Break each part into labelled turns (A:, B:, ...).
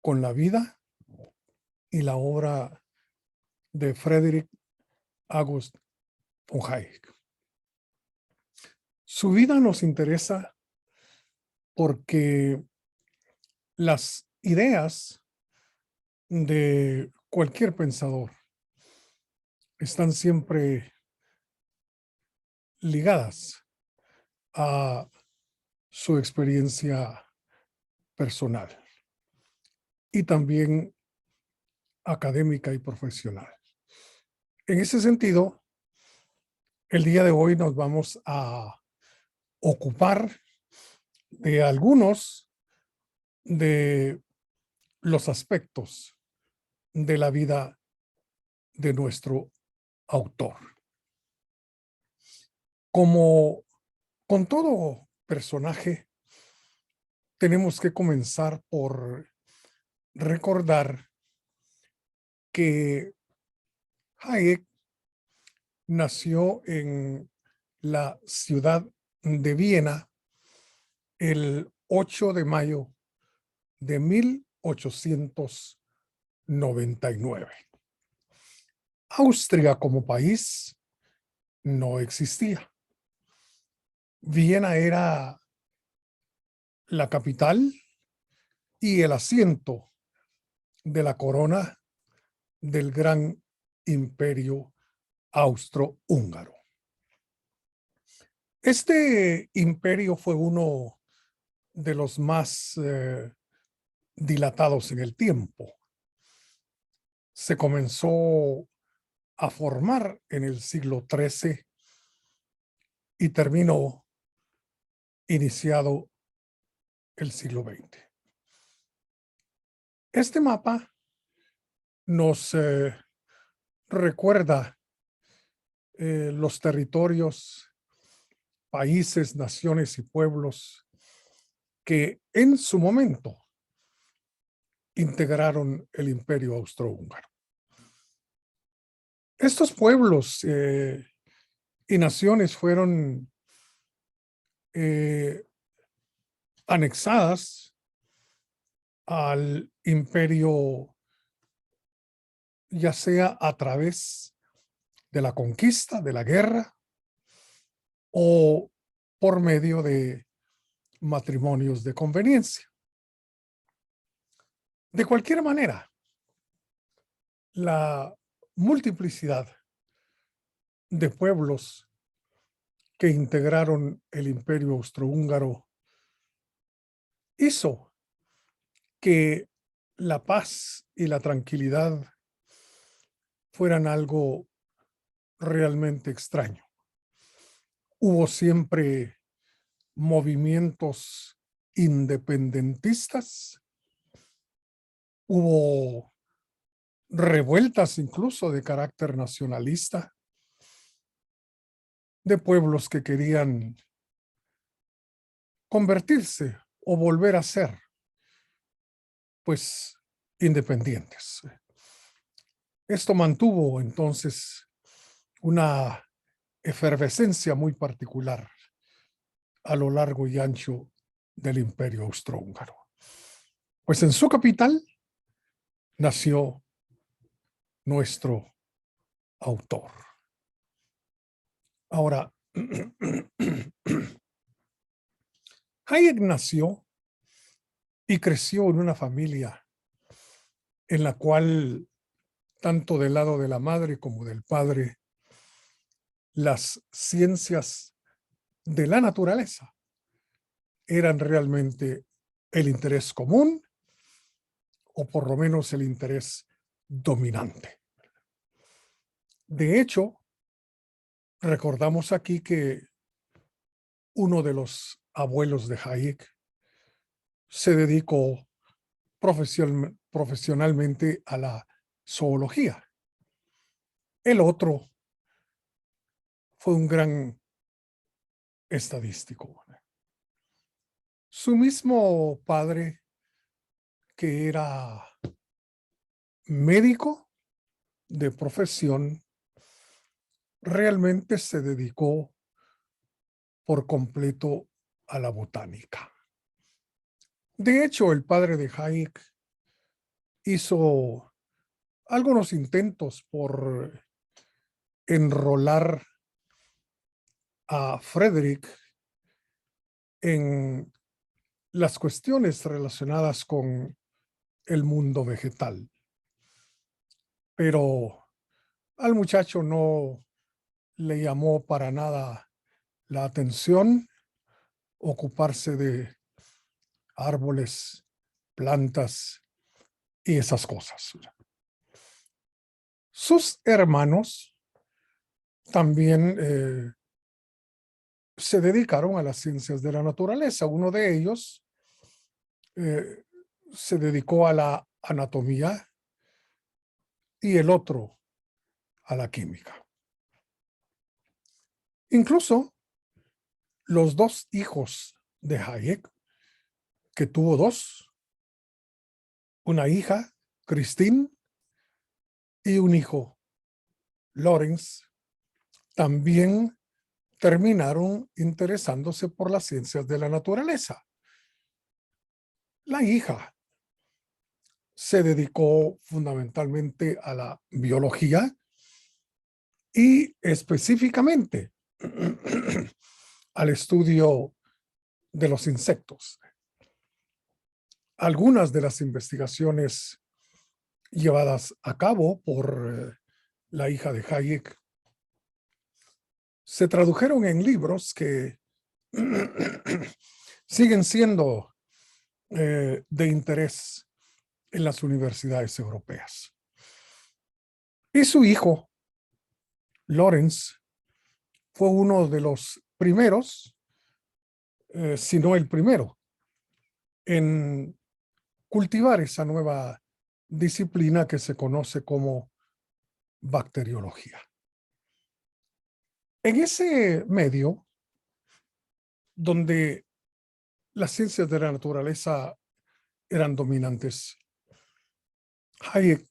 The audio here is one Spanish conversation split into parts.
A: con la vida y la obra de Friedrich August von Hayek. Su vida nos interesa porque las ideas de cualquier pensador están siempre ligadas a su experiencia personal y también académica y profesional. En ese sentido, el día de hoy nos vamos a ocupar de algunos de los aspectos de la vida de nuestro autor. Como con todo personaje, tenemos que comenzar por recordar que Hayek nació en la ciudad de Viena el 8 de mayo de 1899. Austria como país no existía. Viena era la capital y el asiento de la corona del gran imperio austrohúngaro. Este imperio fue uno de los más dilatados en el tiempo. Se comenzó a formar en el siglo XIII y terminó iniciado el siglo XX. Este mapa nos recuerda los territorios, países, naciones y pueblos que en su momento integraron el imperio austrohúngaro. Estos pueblos y naciones fueron anexadas al imperio, ya sea a través de la conquista, de la guerra, o por medio de matrimonios de conveniencia. De cualquier manera, la multiplicidad de pueblos que integraron el imperio austrohúngaro hizo que la paz y la tranquilidad fueran algo realmente extraño. Hubo siempre movimientos independentistas, hubo revueltas incluso de carácter nacionalista, de pueblos que querían convertirse o volver a ser, pues, independientes. Esto mantuvo entonces una efervescencia muy particular a lo largo y ancho del imperio austrohúngaro. Pues en su capital nació nuestro autor. Ahora, Hayek nació y creció en una familia en la cual, tanto del lado de la madre como del padre, las ciencias de la naturaleza eran realmente el interés común, o por lo menos el interés dominante. De hecho, recordamos aquí que uno de los abuelos de Hayek se dedicó profesionalmente a la zoología. El otro fue un gran estadístico. Su mismo padre, que era médico de profesión, realmente se dedicó por completo a la botánica. De hecho, el padre de Hayek hizo algunos intentos por enrolar a Frederick en las cuestiones relacionadas con el mundo vegetal. Pero al muchacho no le llamó para nada la atención ocuparse de árboles, plantas y esas cosas. Sus hermanos también se dedicaron a las ciencias de la naturaleza. Uno de ellos se dedicó a la anatomía y el otro a la química. Incluso los dos hijos de Hayek, que tuvo dos, una hija, Christine, y un hijo, Lawrence, también terminaron interesándose por las ciencias de la naturaleza. La hija se dedicó fundamentalmente a la biología y específicamente al estudio de los insectos. Algunas de las investigaciones llevadas a cabo por la hija de Hayek se tradujeron en libros que siguen siendo de interés en las universidades europeas. Y su hijo, Lawrence, fue uno de los primeros, si no el primero, en cultivar esa nueva disciplina que se conoce como bacteriología. En ese medio, donde las ciencias de la naturaleza eran dominantes, Hayek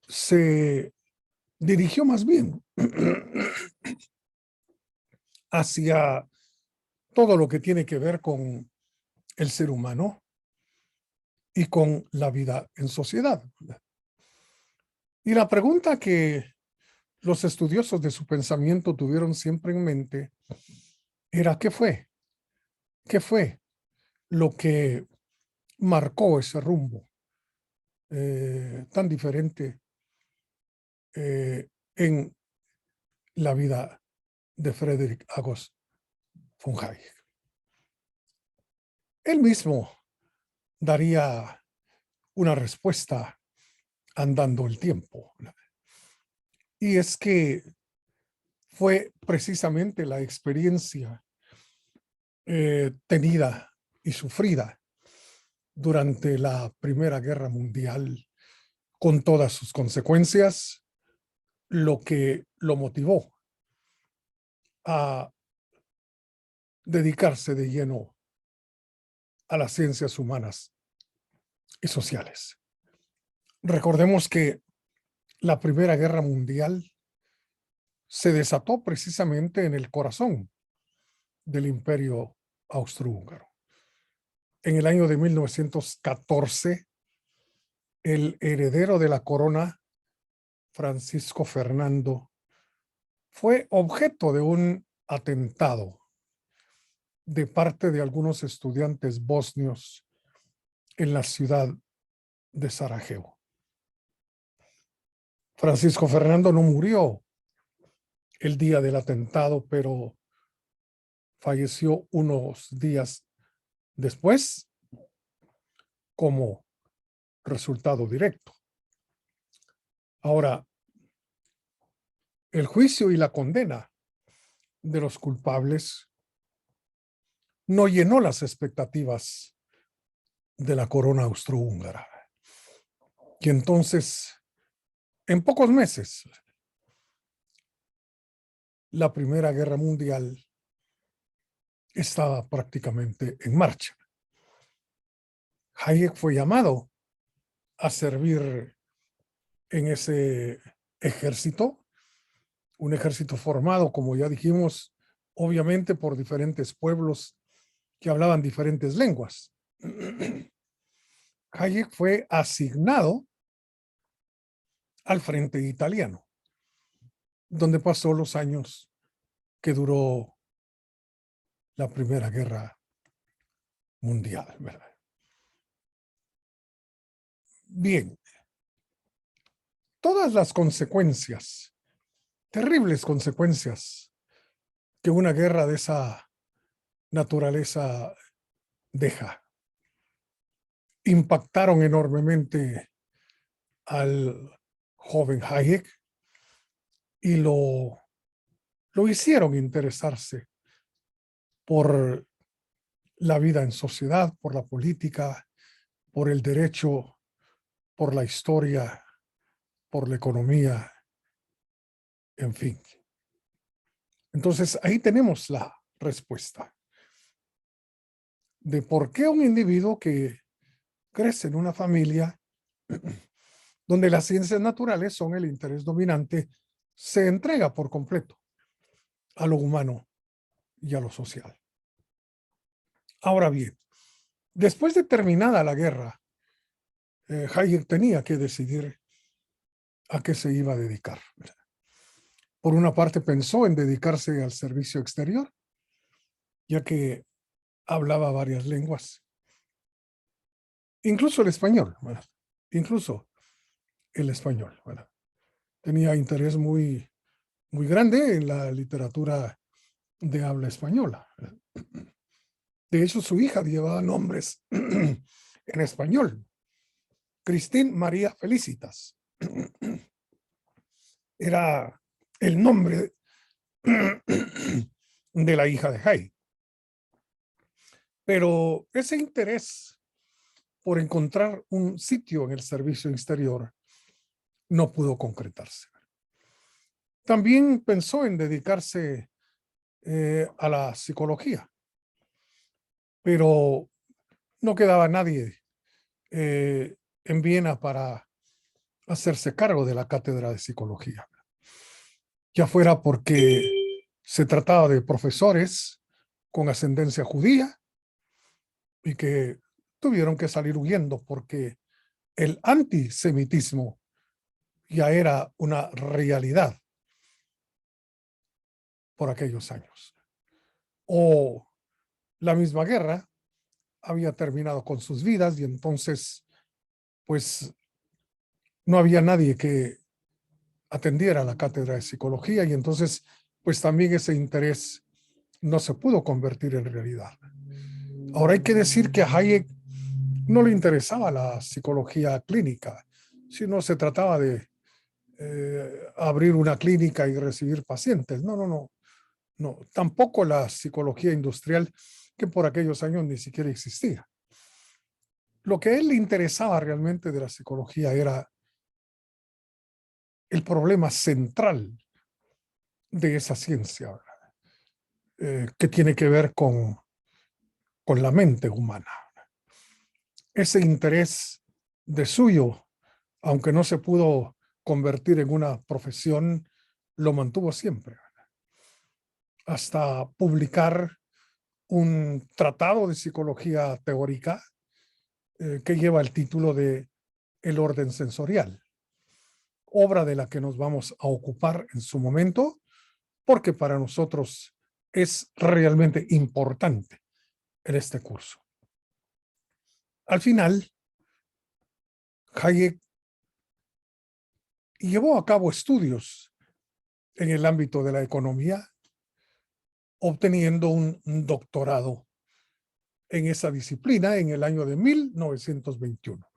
A: se dirigió más bien hacia todo lo que tiene que ver con el ser humano y con la vida en sociedad. Y la pregunta que los estudiosos de su pensamiento tuvieron siempre en mente era ¿qué fue? ¿Qué fue lo que marcó ese rumbo tan diferente en la vida de Friedrich August von Hayek? Él mismo daría una respuesta andando el tiempo. Y es que fue precisamente la experiencia tenida y sufrida durante la Primera Guerra Mundial, con todas sus consecuencias, lo que lo motivó a dedicarse de lleno a las ciencias humanas y sociales. Recordemos que la Primera Guerra Mundial se desató precisamente en el corazón del Imperio Austrohúngaro. En el año de 1914, el heredero de la corona, Francisco Fernando, fue objeto de un atentado de parte de algunos estudiantes bosnios en la ciudad de Sarajevo. Francisco Fernando no murió el día del atentado, pero falleció unos días después como resultado directo. Ahora, el juicio y la condena de los culpables no llenó las expectativas de la corona austrohúngara. Y entonces, en pocos meses, la Primera Guerra Mundial estaba prácticamente en marcha. Hayek fue llamado a servir en ese ejército, un ejército formado, como ya dijimos, obviamente por diferentes pueblos que hablaban diferentes lenguas. Hayek fue asignado al frente italiano, donde pasó los años que duró la Primera Guerra Mundial, ¿verdad? Bien, todas las consecuencias, terribles consecuencias que una guerra de esa naturaleza deja, impactaron enormemente al joven Hayek y lo hicieron interesarse por la vida en sociedad, por la política, por el derecho, por la historia, por la economía, en fin. Entonces, ahí tenemos la respuesta de por qué un individuo que crece en una familia donde las ciencias naturales son el interés dominante, se entrega por completo a lo humano y a lo social. Ahora bien, después de terminada la guerra, Hayek tenía que decidir a qué se iba a dedicar. Por una parte pensó en dedicarse al servicio exterior, ya que hablaba varias lenguas, incluso el español, ¿verdad? Incluso el español, ¿verdad? Tenía interés muy grande en la literatura de habla española, ¿verdad? De hecho, su hija llevaba nombres en español. Cristín María Felicitas era el nombre de la hija de Hayek. Pero ese interés por encontrar un sitio en el servicio exterior no pudo concretarse. También pensó en dedicarse a la psicología, pero no quedaba nadie en Viena para hacerse cargo de la cátedra de psicología, ya fuera porque se trataba de profesores con ascendencia judía y que tuvieron que salir huyendo porque el antisemitismo ya era una realidad por aquellos años. O la misma guerra había terminado con sus vidas y entonces, pues, no había nadie que atendiera la cátedra de psicología y entonces, pues también ese interés no se pudo convertir en realidad. Ahora hay que decir que a Hayek no le interesaba la psicología clínica, sino se trataba de abrir una clínica y recibir pacientes. No, tampoco la psicología industrial, que por aquellos años ni siquiera existía. Lo que a él le interesaba realmente de la psicología era el problema central de esa ciencia, que tiene que ver con la mente humana. Ese interés de suyo, aunque no se pudo convertir en una profesión, lo mantuvo siempre, hasta publicar un tratado de psicología teórica que lleva el título de El orden sensorial, obra de la que nos vamos a ocupar en su momento, porque para nosotros es realmente importante en este curso. Al final, Hayek llevó a cabo estudios en el ámbito de la economía, obteniendo un doctorado en esa disciplina en el año de 1921.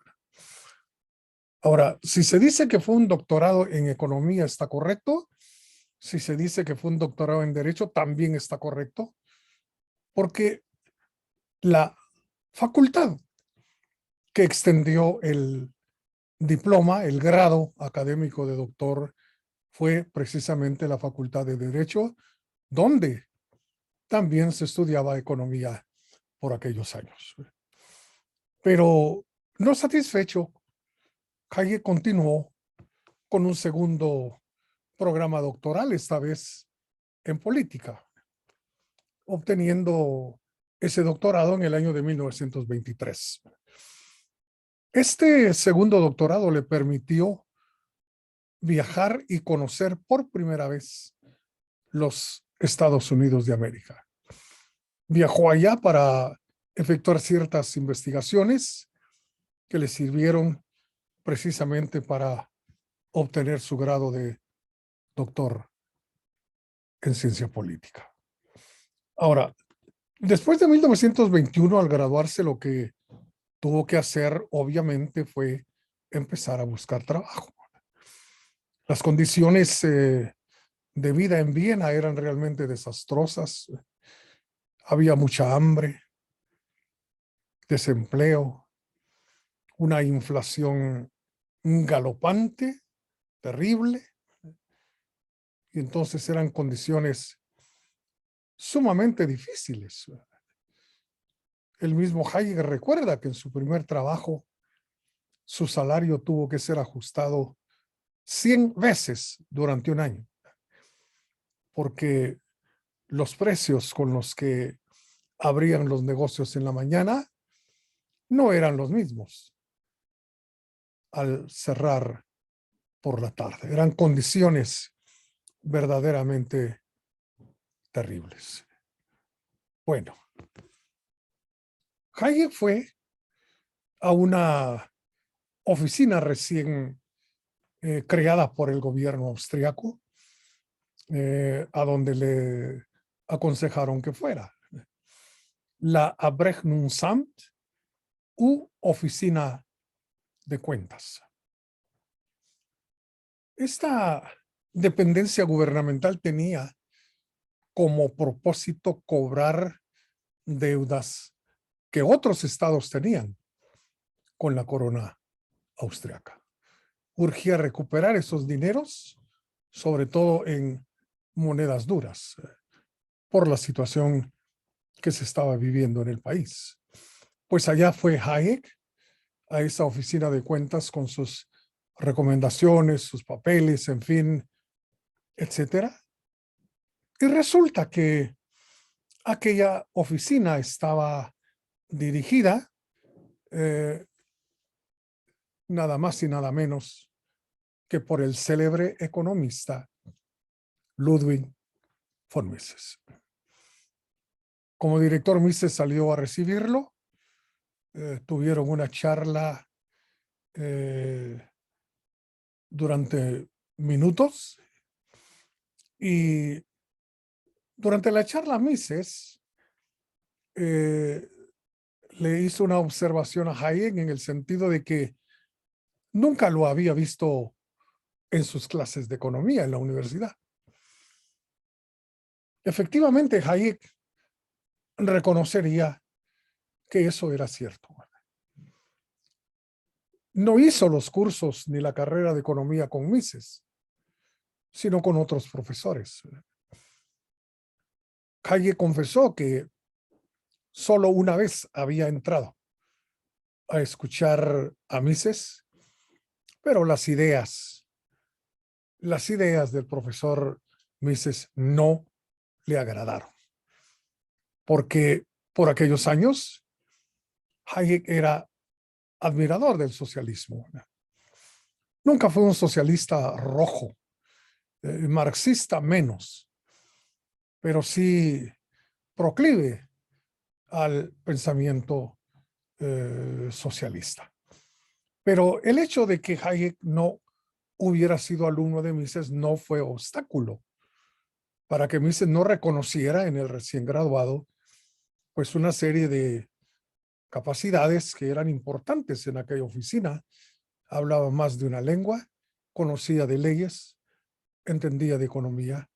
A: Ahora, si se dice que fue un doctorado en economía, está correcto. Si se dice que fue un doctorado en derecho, también está correcto, porque la facultad que extendió el diploma, el grado académico de doctor, fue precisamente la Facultad de Derecho, donde también se estudiaba economía por aquellos años. Pero no satisfecho, Hayek continuó con un segundo programa doctoral, esta vez en política, obteniendo ese doctorado en el año de 1923. Este segundo doctorado le permitió viajar y conocer por primera vez los Estados Unidos de América. Viajó allá para efectuar ciertas investigaciones que le sirvieron precisamente para obtener su grado de doctor en ciencia política. Ahora, después de 1921, al graduarse, lo que tuvo que hacer, obviamente, fue empezar a buscar trabajo. Las condiciones de vida en Viena eran realmente desastrosas. Había mucha hambre, desempleo, una inflación galopante, terrible, y entonces eran condiciones sumamente difíciles. El mismo Hayek recuerda que en su primer trabajo su salario tuvo que ser ajustado 100 veces durante un año, porque los precios con los que abrían los negocios en la mañana no eran los mismos al cerrar por la tarde. Eran condiciones verdaderamente terribles. Bueno, Hayek fue a una oficina recién creada por el gobierno austriaco, a donde le aconsejaron que fuera. La Abrechnungsamt u Oficina de Cuentas. Esta dependencia gubernamental tenía como propósito cobrar deudas que otros estados tenían con la corona austriaca. Urgía recuperar esos dineros, sobre todo en monedas duras, por la situación que se estaba viviendo en el país. Pues allá fue Hayek a esa oficina de cuentas con sus recomendaciones, sus papeles, en fin, etcétera. Y resulta que aquella oficina estaba dirigida nada más y nada menos que por el célebre economista Ludwig von Mises. Como director, Mises salió a recibirlo, tuvieron una charla durante minutos y durante la charla Mises le hizo una observación a Hayek en el sentido de que nunca lo había visto en sus clases de economía en la universidad. Efectivamente, Hayek reconocería que eso era cierto. No hizo los cursos ni la carrera de economía con Mises, sino con otros profesores. Hayek confesó que solo una vez había entrado a escuchar a Mises, pero las ideas del profesor Mises no le agradaron, porque por aquellos años Hayek era admirador del socialismo. Nunca fue un socialista rojo, marxista menos, pero sí proclive al pensamiento socialista. Pero el hecho de que Hayek no hubiera sido alumno de Mises no fue obstáculo para que Mises no reconociera en el recién graduado pues una serie de capacidades que eran importantes en aquella oficina. Hablaba más de una lengua, conocía de leyes, entendía de economía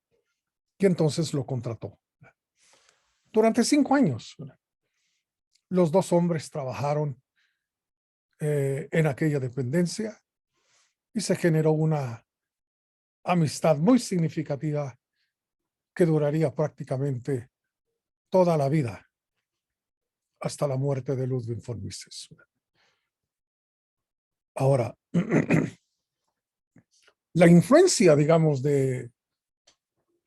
A: y entonces lo contrató. Durante 5 años, los dos hombres trabajaron en aquella dependencia y se generó una amistad muy significativa que duraría prácticamente toda la vida hasta la muerte de Ludwig von Mises. Ahora, la influencia, digamos, de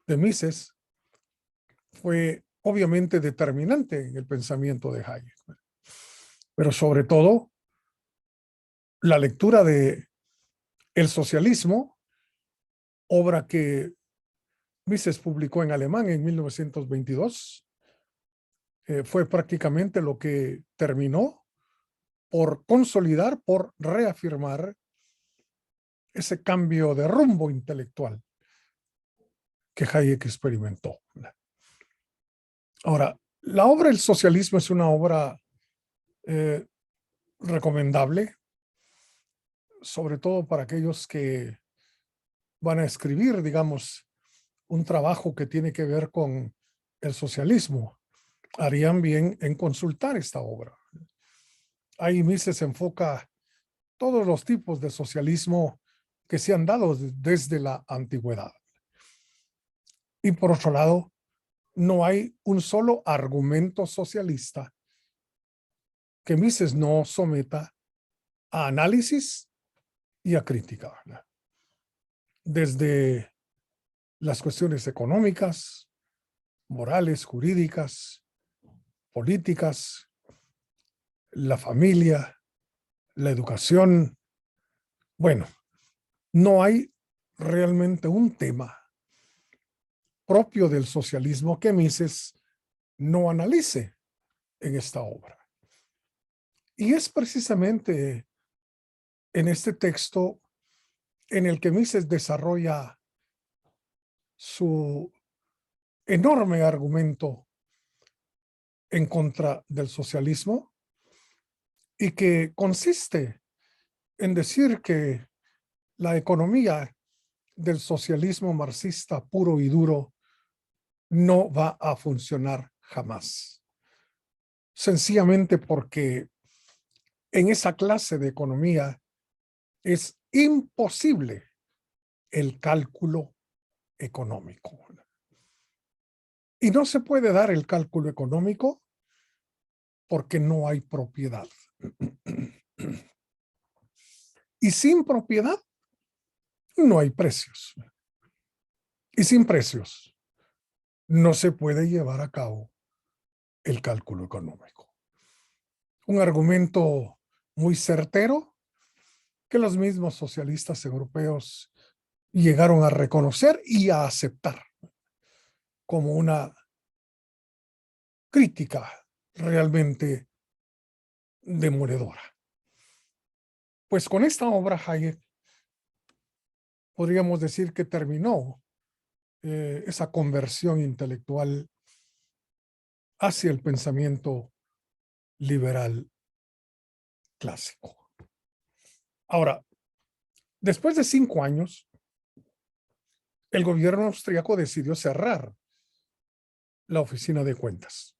A: Mises fue obviamente determinante en el pensamiento de Hayek, pero sobre todo la lectura de El socialismo, obra que Mises publicó en alemán en 1922, fue prácticamente lo que terminó por consolidar, por reafirmar ese cambio de rumbo intelectual que Hayek experimentó. Ahora, la obra El socialismo es una obra eh, recomendable, sobre todo para aquellos que van a escribir, digamos, un trabajo que tiene que ver con el socialismo. Harían bien en consultar esta obra. Ahí Mises enfoca todos los tipos de socialismo que se han dado desde la antigüedad. Y por otro lado, no hay un solo argumento socialista que Mises no someta a análisis y a crítica. Desde las cuestiones económicas, morales, jurídicas, políticas, la familia, la educación. Bueno, no hay realmente un tema propio del socialismo que Mises no analice en esta obra. Y es precisamente en este texto en el que Mises desarrolla su enorme argumento en contra del socialismo y que consiste en decir que la economía del socialismo marxista puro y duro no va a funcionar jamás. Sencillamente porque en esa clase de economía es imposible el cálculo económico. Y no se puede dar el cálculo económico porque no hay propiedad. Y sin propiedad no hay precios. Y sin precios no se puede llevar a cabo el cálculo económico. Un argumento muy certero que los mismos socialistas europeos llegaron a reconocer y a aceptar como una crítica realmente demoledora. Pues con esta obra Hayek podríamos decir que terminó esa conversión intelectual hacia el pensamiento liberal clásico. Ahora, después de 5 años, el gobierno austriaco decidió cerrar la oficina de cuentas.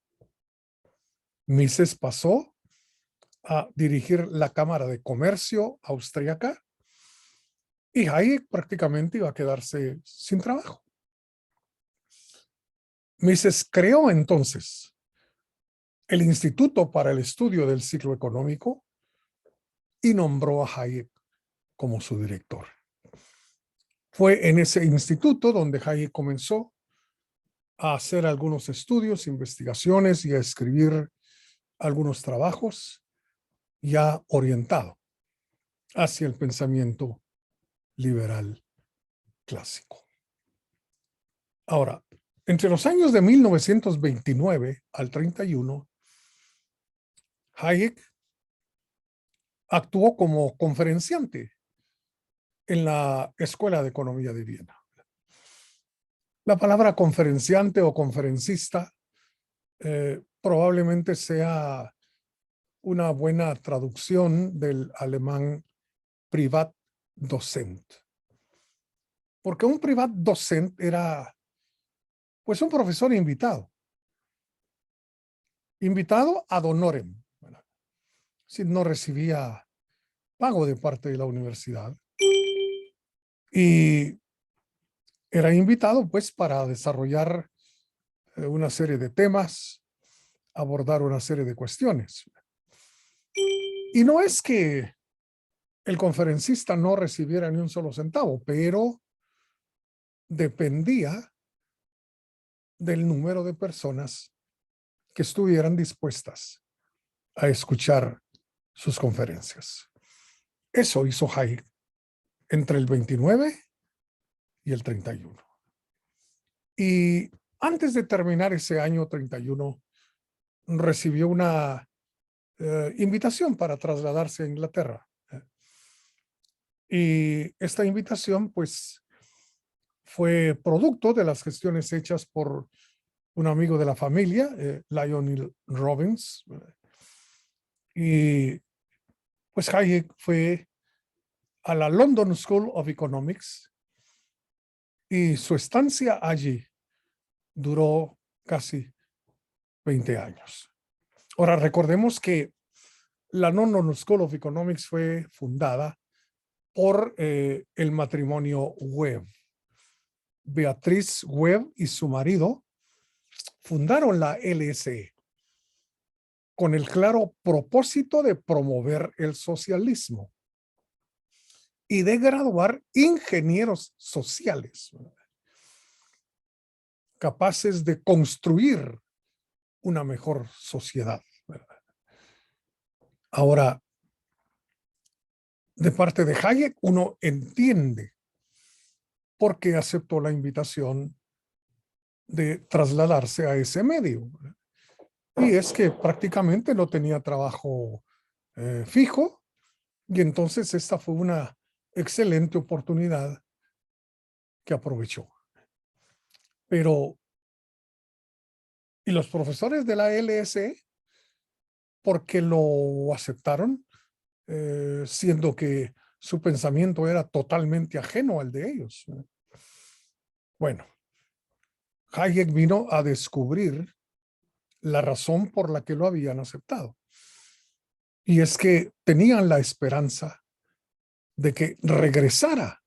A: Mises pasó a dirigir la Cámara de Comercio austriaca y Hayek prácticamente iba a quedarse sin trabajo. Mises creó entonces el Instituto para el Estudio del Ciclo Económico y nombró a Hayek como su director. Fue en ese instituto donde Hayek comenzó a hacer algunos estudios, investigaciones y a escribir algunos trabajos ya orientado hacia el pensamiento liberal clásico. Ahora, entre los años de 1929 al 31, Hayek actuó como conferenciante en la Escuela de Economía de Viena. La palabra conferenciante o conferencista probablemente sea una buena traducción del alemán Privatdozent. Porque un Privatdozent era pues un profesor invitado ad honorem. Si no recibía pago de parte de la universidad. Y era invitado pues para desarrollar una serie de temas, abordar una serie de cuestiones. Y no es que el conferencista no recibiera ni un solo centavo, pero dependía del número de personas que estuvieran dispuestas a escuchar sus conferencias. Eso hizo Hayek entre el 29 y el 31. Y antes de terminar ese año 31, recibió una invitación para trasladarse a Inglaterra. Y esta invitación, pues, fue producto de las gestiones hechas por un amigo de la familia, Lionel Robbins. Y pues Hayek fue a la London School of Economics y su estancia allí duró casi 20 años. Ahora, recordemos que la London School of Economics fue fundada por el matrimonio Webb. Beatriz Webb y su marido fundaron la LSE con el claro propósito de promover el socialismo y de graduar ingenieros sociales capaces de construir una mejor sociedad. Ahora, de parte de Hayek, uno entiende por qué aceptó la invitación de trasladarse a ese medio. Y es que prácticamente no tenía trabajo fijo, y entonces esta fue una excelente oportunidad que aprovechó. Pero, ¿y los profesores de la LSE? ¿Por qué lo aceptaron? Siendo que su pensamiento era totalmente ajeno al de ellos. Bueno, Hayek vino a descubrir la razón por la que lo habían aceptado. Y es que tenían la esperanza de que regresara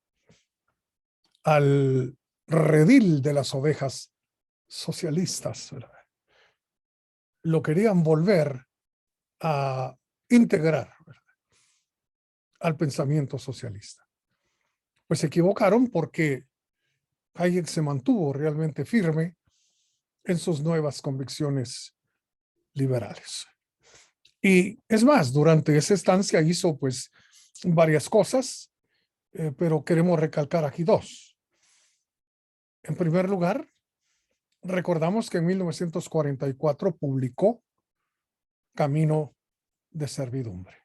A: al redil de las ovejas socialistas. Lo querían volver a integrar al pensamiento socialista. Pues se equivocaron porque Hayek se mantuvo realmente firme en sus nuevas convicciones liberales. Y es más, durante esa estancia hizo pues varias cosas, pero queremos recalcar aquí dos. En primer lugar, recordamos que en 1944 publicó Camino de Servidumbre,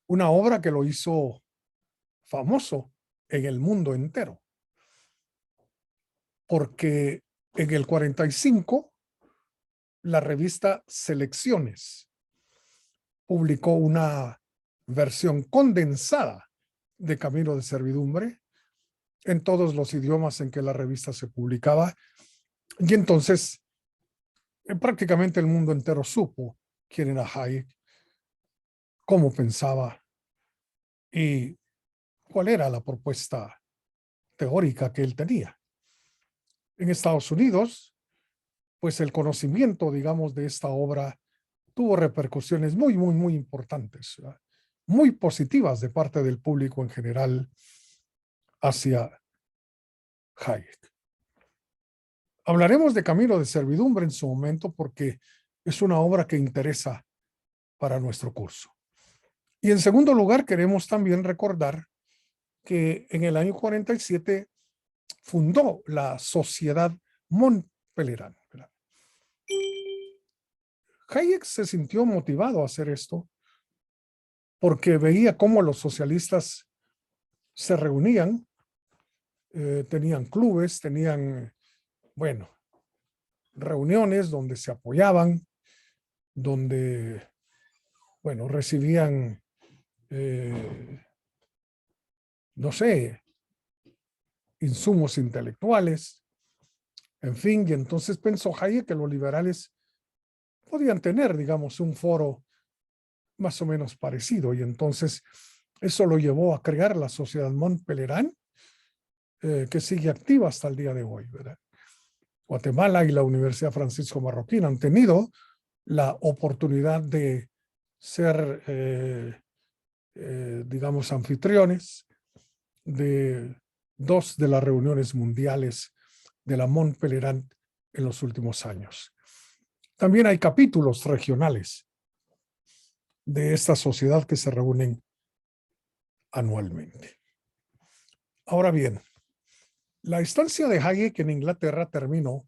A: una obra que lo hizo famoso en el mundo entero, porque en el 45 la revista Selecciones publicó una versión condensada de Camino de Servidumbre en todos los idiomas en que la revista se publicaba, y entonces prácticamente el mundo entero supo quién era Hayek, cómo pensaba y cuál era la propuesta teórica que él tenía. En Estados Unidos, pues el conocimiento, digamos, de esta obra tuvo repercusiones muy importantes, ¿verdad? Muy positivas de parte del público en general hacia Hayek. Hablaremos de Camino de Servidumbre en su momento porque es una obra que interesa para nuestro curso. Y en segundo lugar, queremos también recordar que en el año 47 fundó la Sociedad Mont Pelerin. Hayek se sintió motivado a hacer esto porque veía cómo los socialistas se reunían, tenían clubes, tenían, bueno, reuniones donde se apoyaban, donde, bueno, recibían, no sé, insumos intelectuales, en fin, y entonces pensó Hayek que los liberales podían tener, digamos, un foro más o menos parecido, y entonces eso lo llevó a crear la Sociedad Mont Pelerin, que sigue activa hasta el día de hoy, ¿verdad? Guatemala y la Universidad Francisco Marroquín han tenido la oportunidad de ser, digamos, anfitriones de dos de las reuniones mundiales de la Mont Pelerin en los últimos años. También hay capítulos regionales de esta sociedad que se reúnen anualmente. Ahora bien, la estancia de Hayek en Inglaterra terminó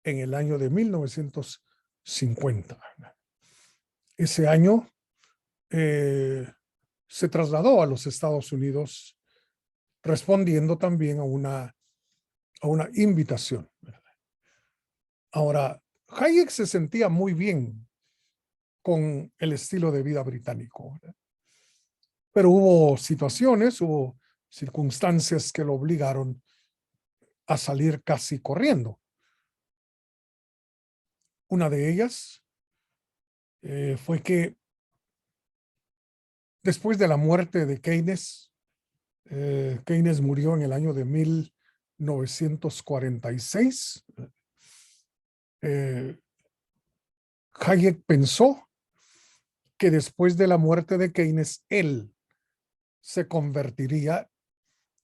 A: en el año de 1950. Ese año se trasladó a los Estados Unidos respondiendo también a una invitación. Ahora, Hayek se sentía muy bien con el estilo de vida británico, pero hubo situaciones, hubo circunstancias que lo obligaron a salir casi corriendo. Una de ellas fue que después de la muerte de Keynes, Keynes murió en el año de 1946. Hayek pensó que después de la muerte de Keynes, él se convertiría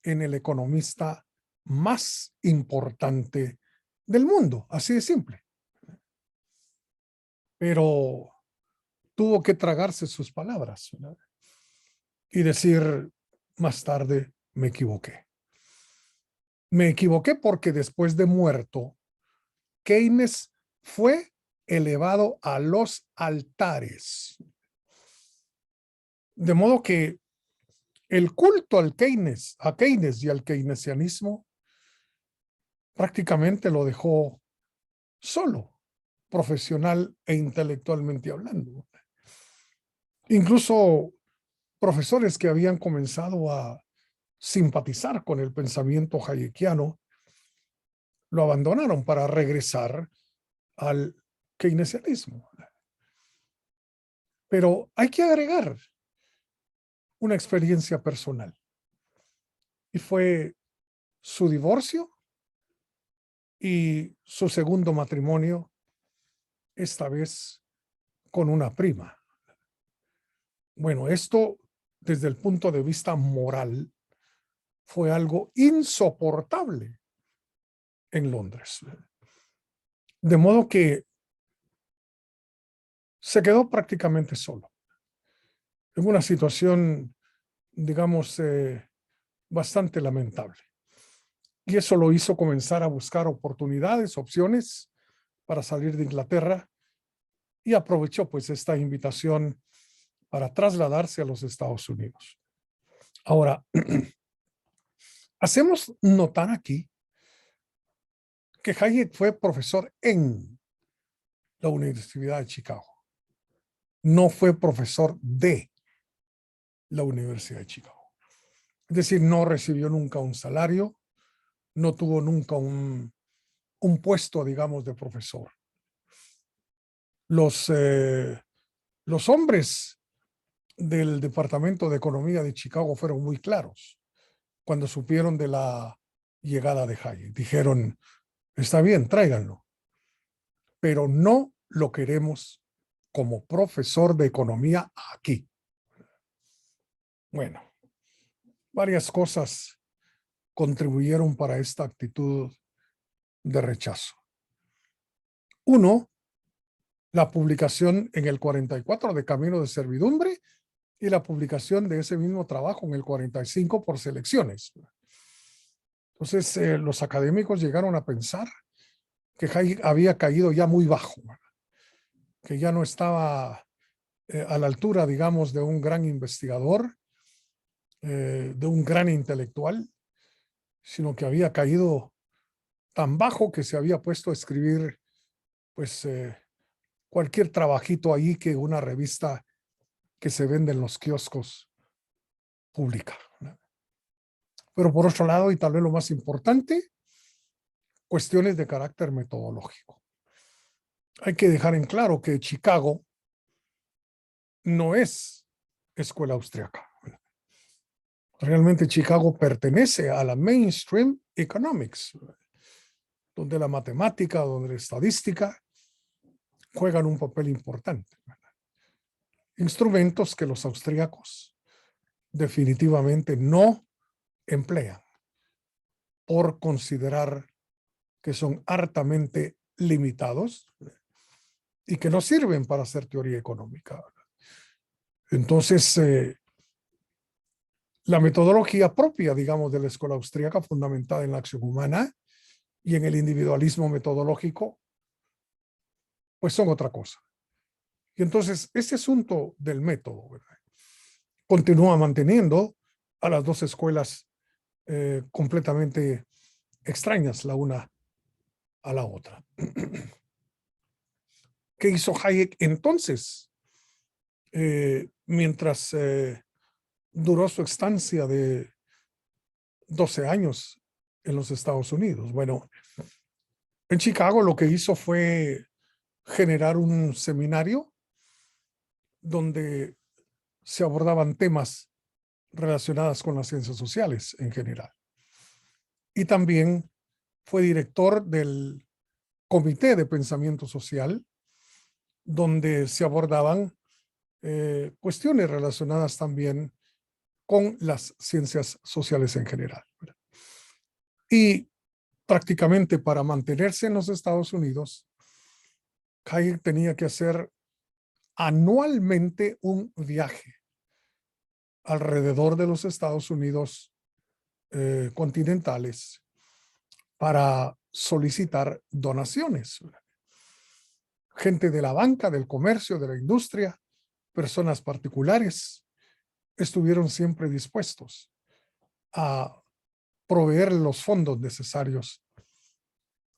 A: en el economista más importante del mundo, así de simple. Pero tuvo que tragarse sus palabras, ¿verdad? Y decir más tarde, me equivoqué. Me equivoqué porque después de muerto, Keynes fue elevado a los altares. De modo que el culto a Keynes y al keynesianismo prácticamente lo dejó solo, profesional e intelectualmente hablando. Incluso profesores que habían comenzado a simpatizar con el pensamiento hayekiano lo abandonaron para regresar al keynesianismo. Pero hay que agregar una experiencia personal, y fue su divorcio y su segundo matrimonio, esta vez con una prima. Bueno, esto desde el punto de vista moral fue algo insoportable en Londres. De modo que se quedó prácticamente solo, en una situación, digamos, bastante lamentable. Y eso lo hizo comenzar a buscar oportunidades, opciones para salir de Inglaterra, y aprovechó pues esta invitación para trasladarse a los Estados Unidos. Ahora, hacemos notar aquí que Hayek fue profesor en la Universidad de Chicago. No fue profesor de la Universidad de Chicago. Es decir, no recibió nunca un salario, no tuvo nunca un puesto, digamos, de profesor. Los hombres del Departamento de Economía de Chicago fueron muy claros cuando supieron de la llegada de Hayek. Dijeron, está bien, tráiganlo, pero no lo queremos como profesor de economía aquí. Bueno, varias cosas contribuyeron para esta actitud de rechazo. Uno, la publicación en el 44 de Camino de Servidumbre y la publicación de ese mismo trabajo en el 45 por selecciones. Entonces, los académicos llegaron a pensar que Hayek había caído ya muy bajo, que ya no estaba a la altura, digamos, de un gran investigador, de un gran intelectual, sino que había caído tan bajo que se había puesto a escribir, pues, cualquier trabajito ahí que una revista que se vende en los kioscos publica. Pero por otro lado, y tal vez lo más importante, cuestiones de carácter metodológico. Hay que dejar en claro que Chicago no es escuela austriaca. Realmente Chicago pertenece a la mainstream economics, donde la matemática, donde la estadística juegan un papel importante. Instrumentos que los austríacos definitivamente no emplean por considerar que son hartamente limitados y que no sirven para hacer teoría económica. Entonces, La metodología propia, digamos, de la escuela austríaca, fundamentada en la acción humana y en el individualismo metodológico, pues son otra cosa. Y entonces, este asunto del método, ¿verdad?, continúa manteniendo a las dos escuelas completamente extrañas la una a la otra. ¿Qué hizo Hayek entonces? Mientras duró su estancia de 12 años en los Estados Unidos. Bueno, en Chicago lo que hizo fue generar un seminario donde se abordaban temas relacionados con las ciencias sociales en general. Y también fue director del Comité de Pensamiento Social, donde se abordaban cuestiones relacionadas también con las ciencias sociales en general. Y prácticamente para mantenerse en los Estados Unidos, Hayek tenía que hacer anualmente un viaje alrededor de los Estados Unidos continentales para solicitar donaciones. Gente de la banca, del comercio, de la industria, personas particulares, estuvieron siempre dispuestos a proveer los fondos necesarios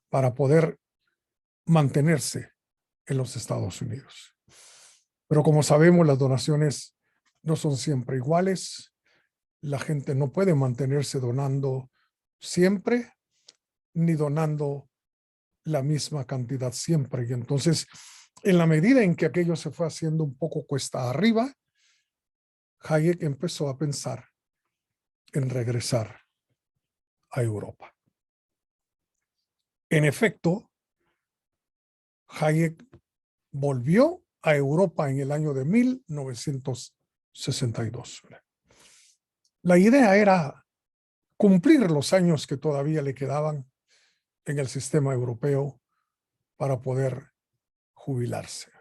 A: para poder mantenerse en los Estados Unidos. Pero como sabemos, las donaciones no son siempre iguales. La gente no puede mantenerse donando siempre, ni donando la misma cantidad siempre. Y entonces, en la medida en que aquello se fue haciendo un poco cuesta arriba, Hayek empezó a pensar en regresar a Europa. En efecto, Hayek volvió a Europa en el año de 1962. La idea era cumplir los años que todavía le quedaban en el sistema europeo para poder jubilarse.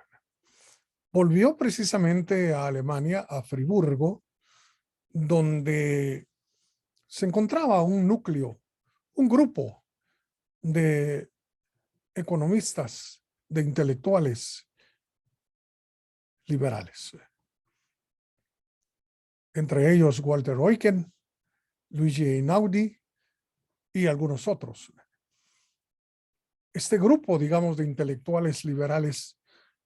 A: Volvió precisamente a Alemania, a Friburgo, donde se encontraba un núcleo, un grupo de economistas, de intelectuales liberales. Entre ellos Walter Eucken, Luigi Einaudi y algunos otros. Este grupo, digamos, de intelectuales liberales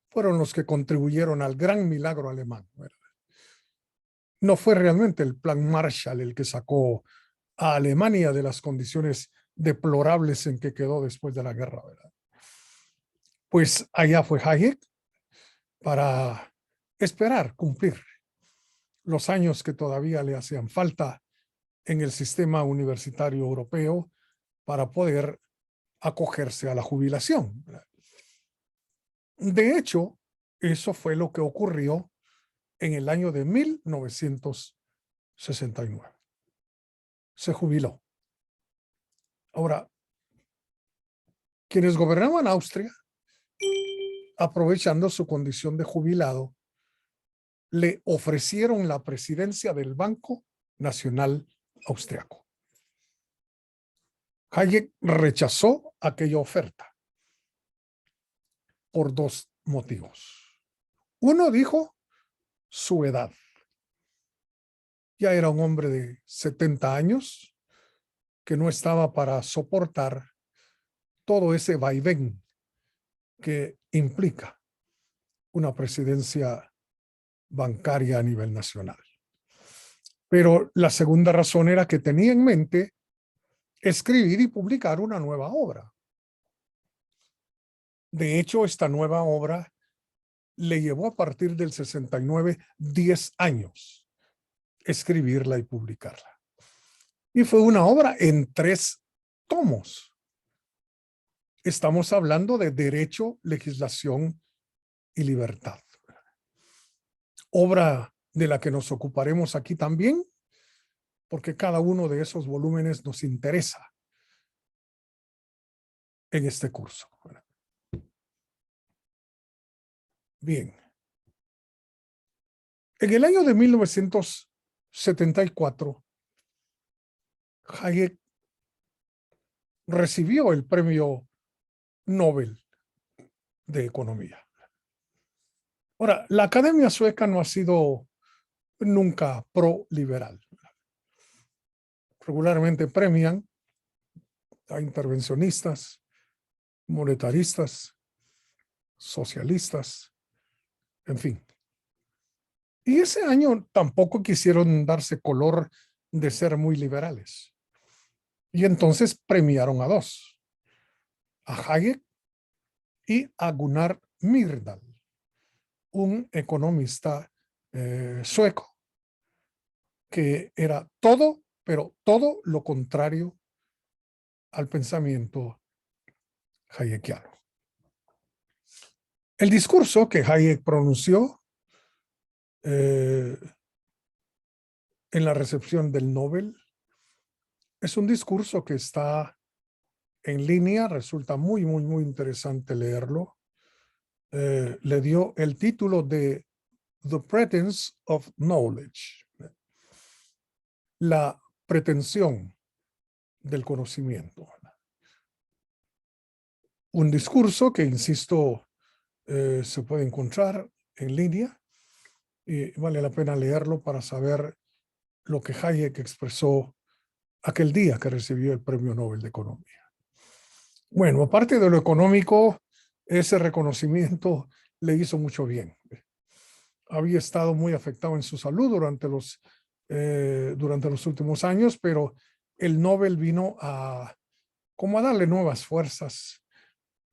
A: fueron los que contribuyeron al gran milagro alemán, ¿verdad? No fue realmente el plan Marshall el que sacó a Alemania de las condiciones deplorables en que quedó después de la guerra, ¿verdad? Pues allá fue Hayek para esperar cumplir los años que todavía le hacían falta en el sistema universitario europeo para poder acogerse a la jubilación, ¿verdad? De hecho, eso fue lo que ocurrió en el año de 1969. Se jubiló. Ahora, quienes gobernaban Austria, aprovechando su condición de jubilado, le ofrecieron la presidencia del Banco Nacional Austriaco. Hayek rechazó aquella oferta por dos motivos. Uno, dijo, su edad. Ya era un hombre de 70 años que no estaba para soportar todo ese vaivén que implica una presidencia bancaria a nivel nacional. Pero la segunda razón era que tenía en mente escribir y publicar una nueva obra. De hecho, esta nueva obra le llevó a partir del 69 10 años escribirla y publicarla. Y fue una obra en 3 tomos. Estamos hablando de derecho, legislación y libertad. Obra de la que nos ocuparemos aquí también, porque cada uno de esos volúmenes nos interesa en este curso. Bien. En el año de 1969, 1974, Hayek recibió el premio Nobel de Economía. Ahora, la Academia Sueca no ha sido nunca pro-liberal. Regularmente premian a intervencionistas, monetaristas, socialistas, en fin. Y ese año tampoco quisieron darse color de ser muy liberales. Y entonces premiaron a dos, a Hayek y a Gunnar Myrdal, un economista sueco que era todo, pero todo lo contrario al pensamiento hayekiano. El discurso que Hayek pronunció en la recepción del Nobel es un discurso que está en línea, resulta muy interesante leerlo. Le dio el título de The Pretense of Knowledge, la pretensión del conocimiento. Un discurso que, insisto, se puede encontrar en línea y vale la pena leerlo para saber lo que Hayek expresó aquel día que recibió el Premio Nobel de Economía. Bueno, aparte de lo económico, ese reconocimiento le hizo mucho bien. Había estado muy afectado en su salud durante los últimos años, pero el Nobel vino como a darle nuevas fuerzas,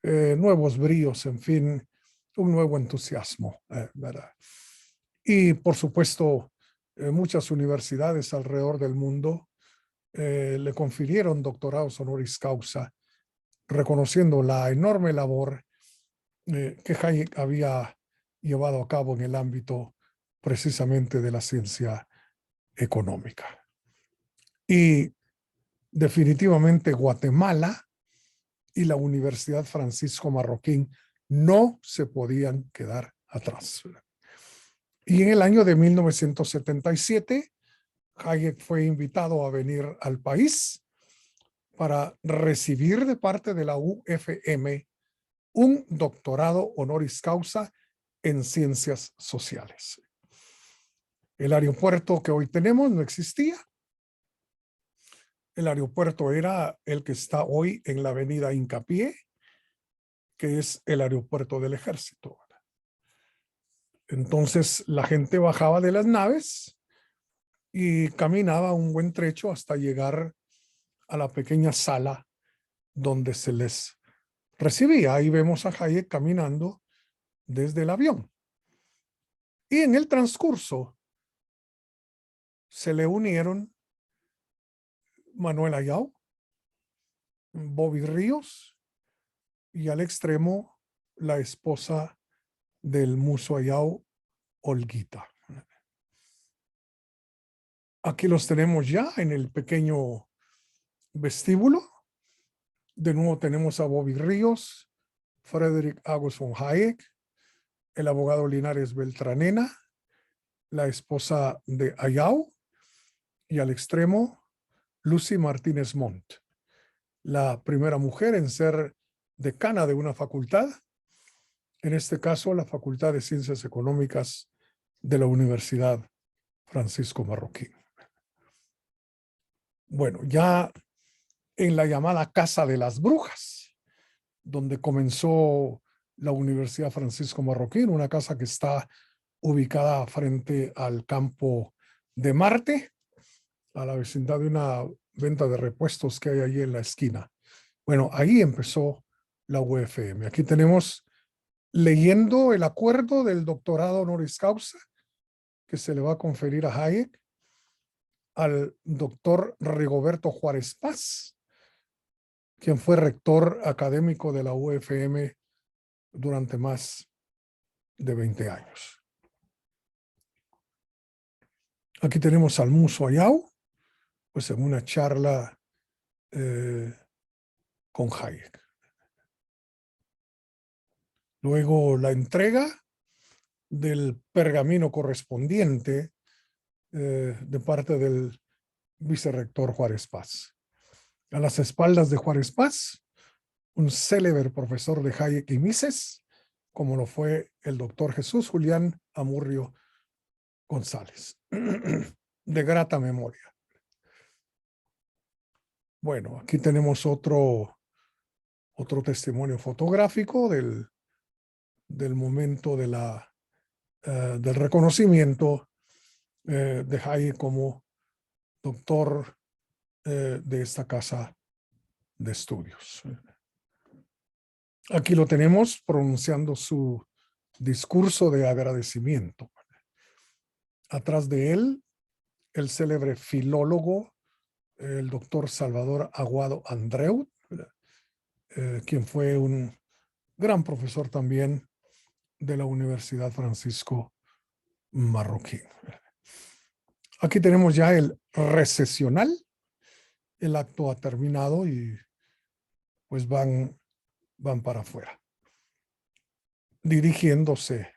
A: nuevos bríos, en fin, un nuevo entusiasmo, ¿verdad? Y por supuesto, muchas universidades alrededor del mundo le confirieron doctorados honoris causa, reconociendo la enorme labor que Hayek había llevado a cabo en el ámbito precisamente de la ciencia económica. Y definitivamente Guatemala y la Universidad Francisco Marroquín no se podían quedar atrás. Y en el año de 1977, Hayek fue invitado a venir al país para recibir de parte de la UFM un doctorado honoris causa en ciencias sociales. El aeropuerto que hoy tenemos no existía. El aeropuerto era el que está hoy en la avenida Hincapié, que es el aeropuerto del ejército. Entonces la gente bajaba de las naves y caminaba un buen trecho hasta llegar a la pequeña sala donde se les recibía. Ahí vemos a Hayek caminando desde el avión. Y en el transcurso se le unieron Manuel Ayau, Bobby Ríos y al extremo la esposa del Muso Ayau, Olguita. Aquí los tenemos ya en el pequeño vestíbulo. De nuevo tenemos a Bobby Ríos, Frederick August von Hayek, el abogado Linares Beltranena, la esposa de Ayau, y al extremo Lucy Martínez Montt, la primera mujer en ser decana de una facultad, en este caso la Facultad de Ciencias Económicas de la Universidad Francisco Marroquín. Bueno, ya en la llamada Casa de las Brujas, donde comenzó la Universidad Francisco Marroquín, una casa que está ubicada frente al campo de Marte, a la vecindad de una venta de repuestos que hay allí en la esquina. Bueno, ahí empezó la UFM. Aquí tenemos leyendo el acuerdo del doctorado honoris causa que se le va a conferir a Hayek al doctor Rigoberto Juárez Paz, quien fue rector académico de la UFM durante más de 20 años. Aquí tenemos al Muso Ayau, pues en una charla con Hayek. Luego la entrega del pergamino correspondiente de parte del vicerrector Juárez Paz. A las espaldas de Juárez Paz, un célebre profesor de Hayek y Mises, como lo fue el doctor Jesús Julián Amurrio González, de grata memoria. Bueno, aquí tenemos otro testimonio fotográfico del momento del reconocimiento de Hayek como doctor de esta casa de estudios. Aquí lo tenemos pronunciando su discurso de agradecimiento. Atrás de él, el célebre filólogo, el doctor Salvador Aguado Andreu, quien fue un gran profesor también de la Universidad Francisco Marroquín. Aquí tenemos ya el recesional. El acto ha terminado y pues van para afuera, dirigiéndose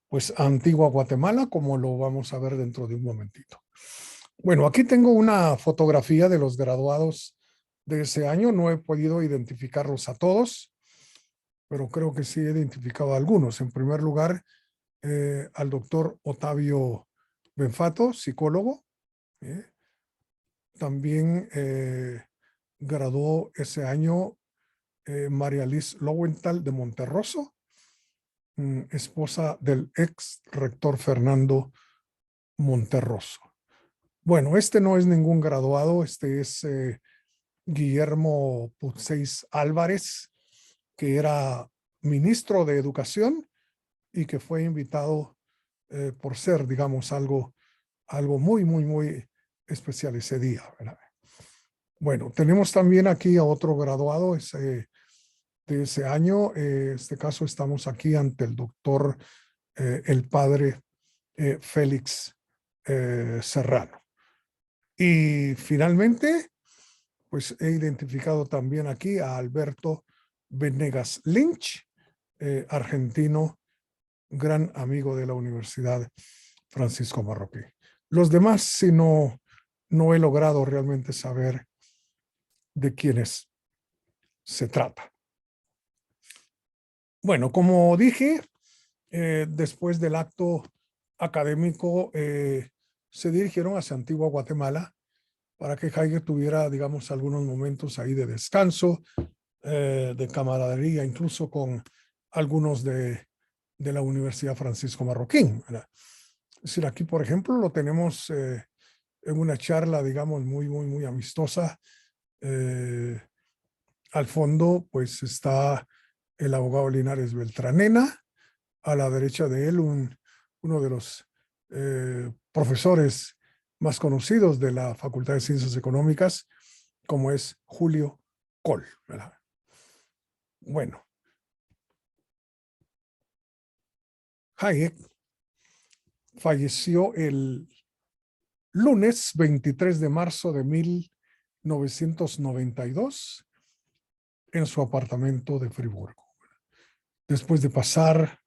A: pues a Antigua Guatemala, como lo vamos a ver dentro de un momentito. Bueno, aquí tengo una fotografía de los graduados de ese año. No he podido identificarlos a todos, pero creo que sí he identificado a algunos. En primer lugar, al doctor Otavio Benfato, psicólogo. También graduó ese año María Liz Lowenthal de Monterroso, esposa del ex rector Fernando Monterroso. Bueno, este no es ningún graduado, este es Guillermo Putseis Álvarez, que era ministro de Educación y que fue invitado por ser, digamos, algo muy especial ese día, ¿verdad? Bueno, tenemos también aquí a otro graduado de ese año. En este caso estamos aquí ante el doctor, el padre Félix Serrano. Y finalmente, pues he identificado también aquí a Alberto Venegas Lynch, argentino, gran amigo de la Universidad Francisco Marroquín. Los demás, si no he logrado realmente saber de quiénes se trata. Bueno, como dije, después del acto académico, se dirigieron hacia Antigua Guatemala para que Hayek tuviera, digamos, algunos momentos ahí de descanso, de camaradería, incluso con algunos de la Universidad Francisco Marroquín, ¿verdad? Es decir, aquí, por ejemplo, lo tenemos en una charla, digamos, muy amistosa. Al fondo, pues, está el abogado Linares Beltranena. A la derecha de él, uno de los profesores más conocidos de la Facultad de Ciencias Económicas, como es Julio Coll, ¿verdad? Bueno, Hayek falleció el lunes 23 de marzo de 1992 en su apartamento de Friburgo, después de pasar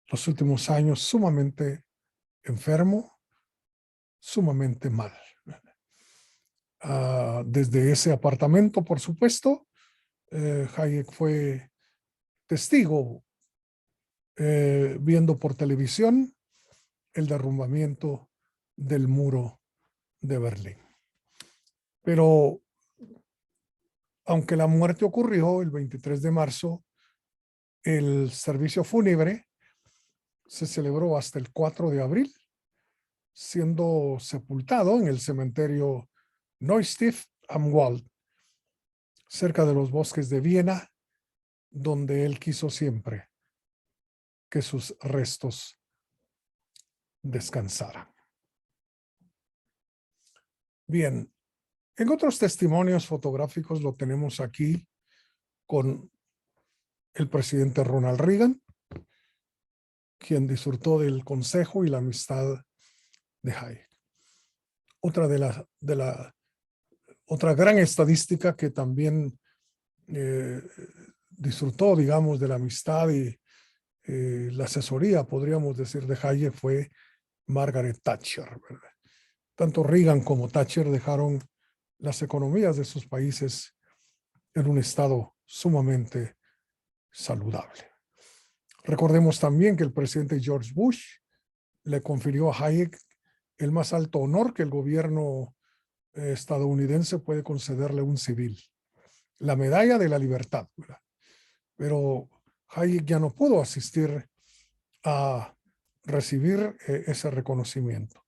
A: los últimos años sumamente enfermo, sumamente mal. Desde ese apartamento, por supuesto, Hayek fue testigo, viendo por televisión el derrumbamiento del muro de Berlín. Pero aunque la muerte ocurrió el 23 de marzo, el servicio fúnebre se celebró hasta el 4 de abril, siendo sepultado en el cementerio Neustift am Wald, cerca de los bosques de Viena, donde él quiso siempre que sus restos descansaran. Bien, en otros testimonios fotográficos lo tenemos aquí con el presidente Ronald Reagan, quien disfrutó del consejo y la amistad de Hayek. Otra gran estadística que también disfrutó, digamos, de la amistad y la asesoría, podríamos decir, de Hayek fue Margaret Thatcher, ¿verdad? tanto Reagan como Thatcher dejaron las economías de sus países en un estado sumamente saludable. Recordemos también que el presidente George Bush le confirió a Hayek el más alto honor que el gobierno estadounidense puede concederle a un civil, la Medalla de la Libertad, ¿verdad? Pero Hayek ya no pudo asistir a recibir ese reconocimiento.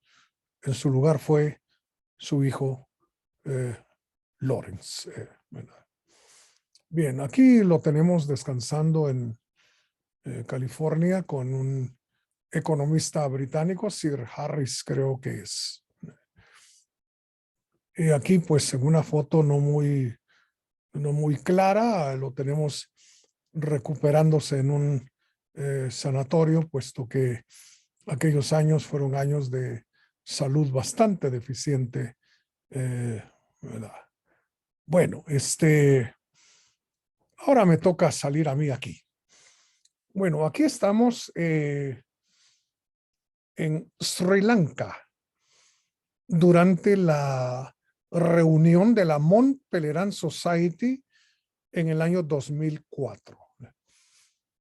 A: En su lugar fue su hijo Lawrence. ¿Verdad? Bien, aquí lo tenemos descansando en California con un economista británico, Sir Harris creo que es. Y aquí pues en una foto no muy clara, lo tenemos recuperándose en un sanatorio, puesto que aquellos años fueron años de salud bastante deficiente, ¿verdad? Bueno, ahora me toca salir a mí aquí. Bueno, aquí estamos en Sri Lanka durante la reunión de la Mont Pelerin Society en el año 2004.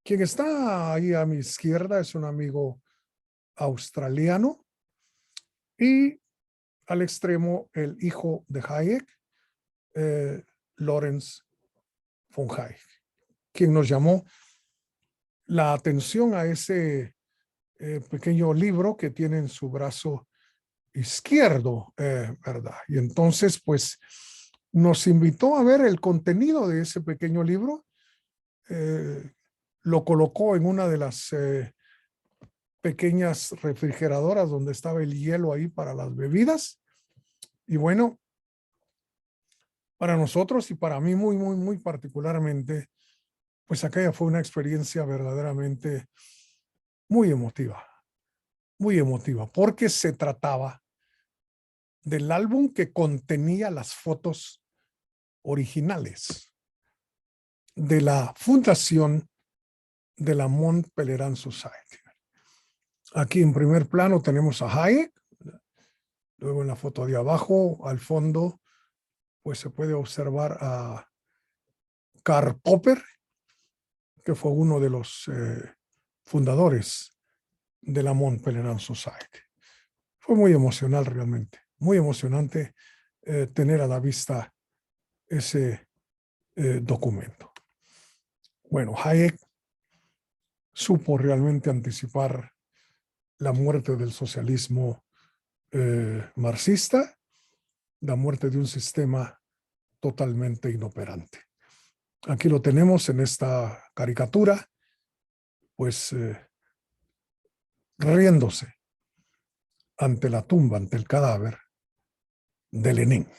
A: Quien está ahí a mi izquierda es un amigo australiano y al extremo el hijo de Hayek, Lawrence von Hayek, quien nos llamó la atención a ese pequeño libro que tiene en su brazo izquierdo, ¿verdad? Y entonces, pues, nos invitó a ver el contenido de ese pequeño libro. Lo colocó en una de las pequeñas refrigeradoras donde estaba el hielo ahí para las bebidas. Y bueno, para nosotros y para mí muy particularmente, pues aquella fue una experiencia verdaderamente muy emotiva, porque se trataba del álbum que contenía las fotos originales de la fundación de la Mont Pelerin Society. Aquí en primer plano tenemos a Hayek, luego en la foto de abajo, al fondo, pues se puede observar a Karl Popper, que fue uno de los fundadores de la Mont Pelerin Society. Fue muy emocional realmente, muy emocionante tener a la vista ese documento. Bueno, Hayek supo realmente anticipar la muerte del socialismo marxista, la muerte de un sistema totalmente inoperante. Aquí lo tenemos en esta caricatura, pues riéndose ante la tumba, ante el cadáver de Lenin.